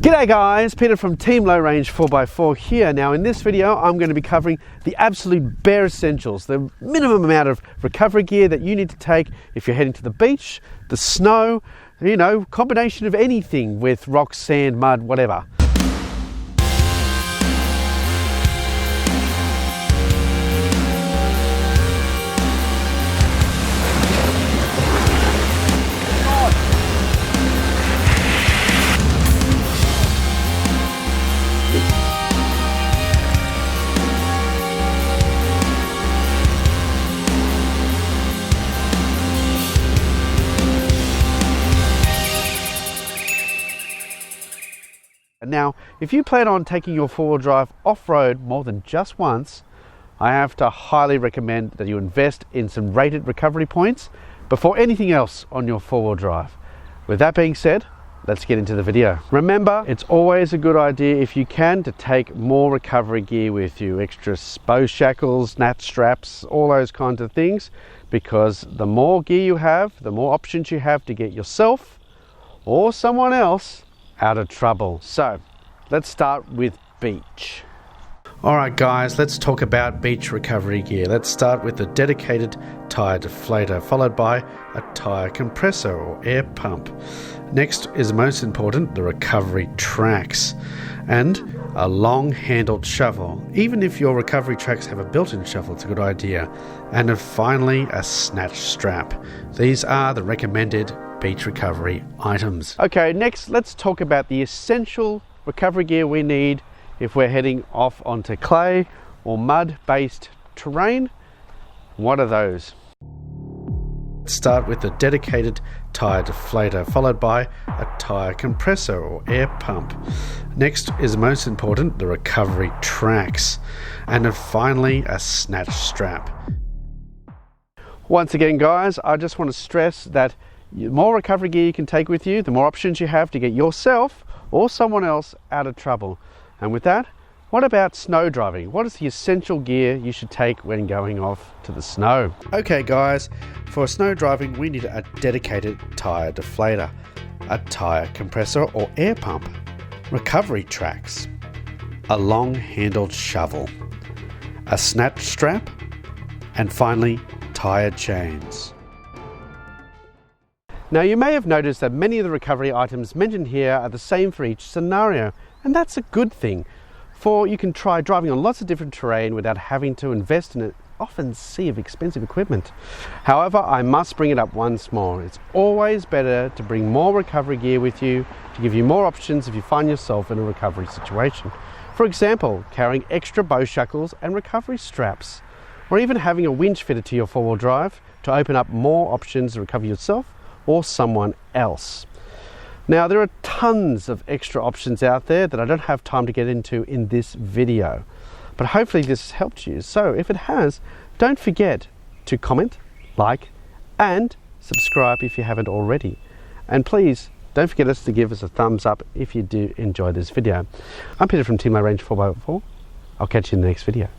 G'day guys, Peter from Team Low Range 4x4 here. Now in this video I'm going to be covering the absolute bare essentials, the minimum amount of recovery gear that you need to take if you're heading to the beach, the snow, you know, combination of anything with rocks, sand, mud, whatever. Now, if you plan on taking your four-wheel drive off-road more than just once, I have to highly recommend that you invest in some rated recovery points before anything else on your four-wheel drive. With that being said, let's get into the video. Remember, it's always a good idea if you can to take more recovery gear with you, extra bow shackles, nat straps, all those kinds of things, because the more gear you have, the more options you have to get yourself or someone else out of trouble. So let's start with beach. Alright guys, let's talk about beach recovery gear. Let's start with the dedicated tire deflator, followed by a tire compressor or air pump. Next is most important, the recovery tracks and a long handled shovel. Even if your recovery tracks have a built-in shovel, it's a good idea. And then finally a snatch strap. These are the recommended beach recovery items. Okay, next let's talk about the essential recovery gear we need if we're heading off onto clay or mud based terrain. What are those? Let's start with the dedicated tire deflator, followed by a tire compressor or air pump. Next is most important, the recovery tracks, and then finally a snatch strap. Once again guys, I just want to stress that the more recovery gear you can take with you, the more options you have to get yourself or someone else out of trouble. And with that, what about snow driving? What is the essential gear you should take when going off to the snow? Okay guys, for snow driving we need a dedicated tire deflator, a tire compressor or air pump, recovery tracks, a long handled shovel, a snatch strap, and finally tire chains. Now you may have noticed that many of the recovery items mentioned here are the same for each scenario, and that's a good thing, for you can try driving on lots of different terrain without having to invest in an often sea of expensive equipment. However, I must bring it up once more. It's always better to bring more recovery gear with you to give you more options if you find yourself in a recovery situation. For example, carrying extra bow shackles and recovery straps, or even having a winch fitted to your four-wheel drive to open up more options to recover yourself or someone else. Now there are tons of extra options out there that I don't have time to get into in this video, but hopefully this has helped you. So if it has, don't forget to comment, like, and subscribe if you haven't already. And please don't forget to give us a thumbs up if you do enjoy this video. I'm Peter from Team Low Range 4x4. I'll catch you in the next video.